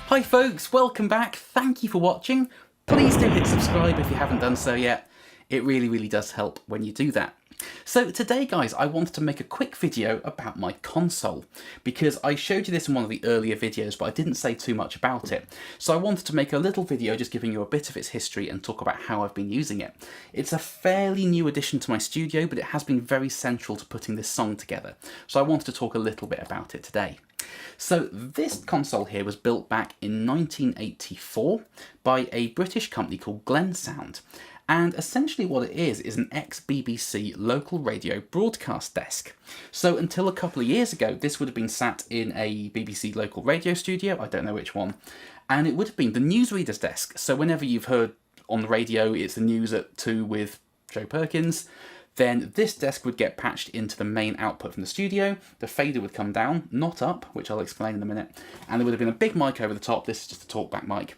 Hi folks, welcome back. Thank you for watching. Please do hit subscribe if you haven't done so yet. It really does help when you do that. So today guys, I wanted to make a quick video about my console because I showed you this in one of the earlier videos but I didn't say too much about it. So I wanted to make a little video just giving you a bit of its history and talk about how I've been using it. It's a fairly new addition to my studio, but it has been very central to putting this song together. So I wanted to talk a little bit about it today. So this console here was built back in 1984 by a British company called Glensound. And essentially what it is an ex-BBC local radio broadcast desk. So until a couple of years ago, this would have been sat in a BBC local radio studio, I don't know which one, and it would have been the newsreader's desk. So whenever you've heard on the radio, it's the news at 2 with Joe Perkins, then this desk would get patched into the main output from the studio, the fader would come down, not up, which I'll explain in a minute, and there would have been a big mic over the top, this is just a talkback mic,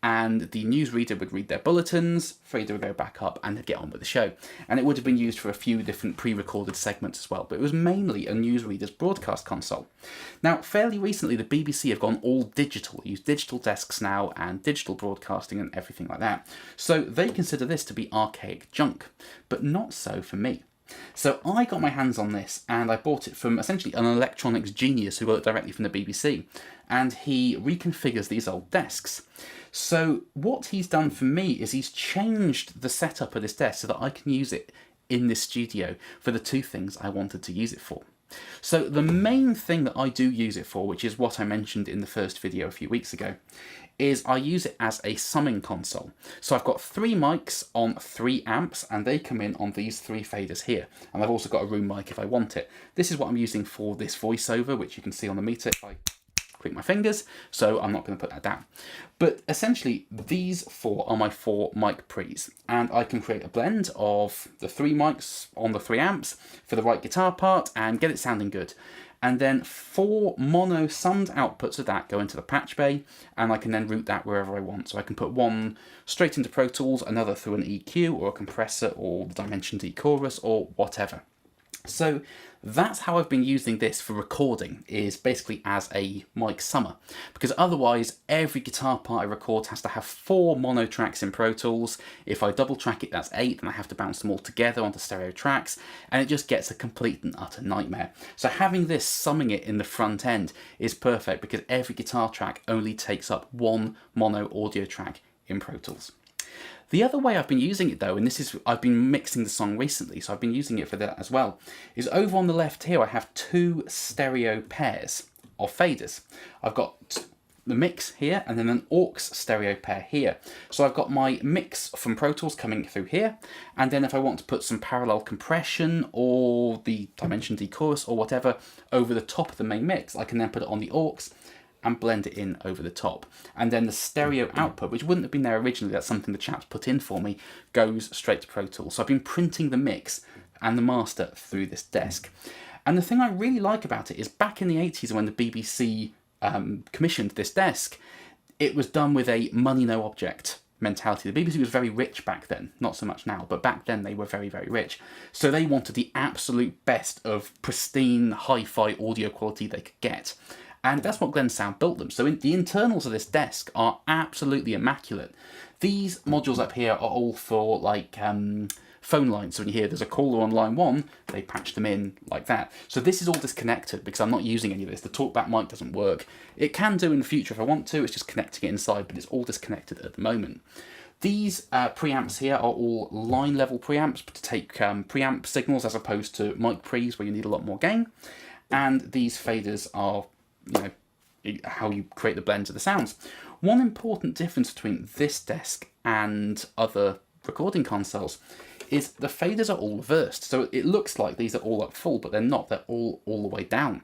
and the newsreader would read their bulletins, fader would go back up, and they'd get on with the show. And it would have been used for a few different pre-recorded segments as well, but it was mainly a newsreader's broadcast console. Now, fairly recently, the BBC have gone all digital, use digital desks now, and digital broadcasting and everything like that. So they consider this to be archaic junk, but not so for me. So I got my hands on this and I bought it from essentially an electronics genius who worked directly from the BBC, and he reconfigures these old desks. So what he's done for me is he's changed the setup of this desk so that I can use it in this studio for the two things I wanted to use it for. So the main thing that I do use it for, which is what I mentioned in the first video a few weeks ago, is I use it as a summing console. So I've got 3 mics on 3 amps and they come in on these 3 faders here. And I've also got a room mic if I want it. This is what I'm using for this voiceover, which you can see on the meter if I click my fingers, so I'm not going to put that down. But essentially these 4 are my 4 mic pre's, and I can create a blend of the 3 mics on the 3 amps for the right guitar part and get it sounding good. And then 4 mono summed outputs of that go into the patch bay, and I can then route that wherever I want. So I can put one straight into Pro Tools, another through an EQ or a compressor or the Dimension D chorus or whatever. So that's how I've been using this for recording, is basically as a mic summer, because otherwise every guitar part I record has to have 4 mono tracks in Pro Tools. If I double track it, that's 8, and I have to bounce them all together onto stereo tracks, and it just gets a complete and utter nightmare. So having this summing it in the front end is perfect because every guitar track only takes up 1 mono audio track in Pro Tools. The other way I've been using it though, and this is, I've been mixing the song recently, so I've been using it for that as well, is over on the left here I have 2 stereo pairs of faders. I've got the mix here and then an aux stereo pair here. So I've got my mix from Pro Tools coming through here, and then if I want to put some parallel compression or the Dimension D chorus or whatever over the top of the main mix, I can then put it on the aux and blend it in over the top. And then the stereo output, which wouldn't have been there originally, that's something the chaps put in for me, goes straight to Pro Tools. So I've been printing the mix and the master through this desk. And the thing I really like about it is back in the 80s when the BBC commissioned this desk, it was done with a money no object mentality. The BBC was very rich back then, not so much now, but back then they were very rich. So they wanted the absolute best of pristine hi-fi audio quality they could get. And that's what Glensound built them. So the internals of this desk are absolutely immaculate. These modules up here are all for like phone lines. So when you hear there's a caller on line 1, they patch them in like that. So this is all disconnected because I'm not using any of this. The talkback mic doesn't work. It can do in the future if I want to. It's just connecting it inside, but it's all disconnected at the moment. These preamps here are all line level preamps to take preamp signals as opposed to mic pre's where you need a lot more gain. And these faders are, you know, how you create the blends of the sounds. One important difference between this desk and other recording consoles is the faders are all reversed. So it looks like these are all up full, but they're not. They're all the way down.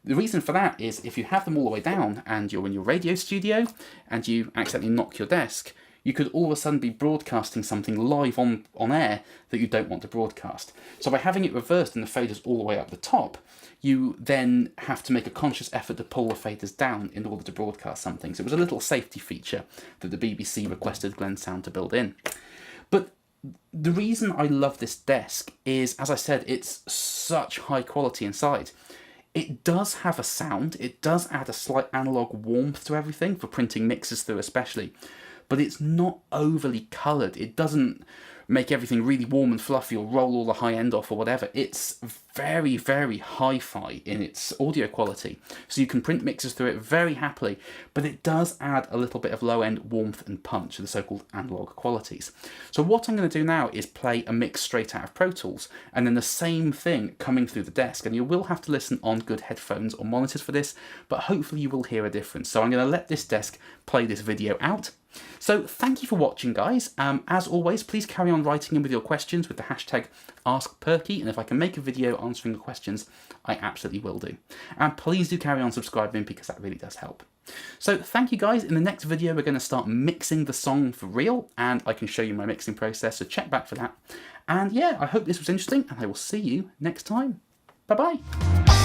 The reason for that is if you have them all the way down and you're in your radio studio and you accidentally knock your desk, you could all of a sudden be broadcasting something live on air that you don't want to broadcast. So by having it reversed and the faders all the way up the top, you then have to make a conscious effort to pull the faders down in order to broadcast something. So it was a little safety feature that the BBC requested Glensound to build in. But the reason I love this desk is, as I said, it's such high quality inside. It does have a sound, it does add a slight analog warmth to everything, for printing mixes through especially, but it's not overly coloured. It doesn't make everything really warm and fluffy or roll all the high end off or whatever. It's very, very hi-fi in its audio quality. So you can print mixes through it very happily, but it does add a little bit of low end warmth and punch, the so-called analog qualities. So what I'm going to do now is play a mix straight out of Pro Tools, and then the same thing coming through the desk. And you will have to listen on good headphones or monitors for this, but hopefully you will hear a difference. So I'm going to let this desk play this video out. So thank you for watching, guys. As always, please carry on writing in with your questions with the hashtag AskPerky, and if I can make a video answering the questions, I absolutely will do. And please do carry on subscribing, because that really does help. So thank you, guys. In the next video, we're going to start mixing the song for real, and I can show you my mixing process, so check back for that. And yeah, I hope this was interesting, and I will see you next time. Bye-bye.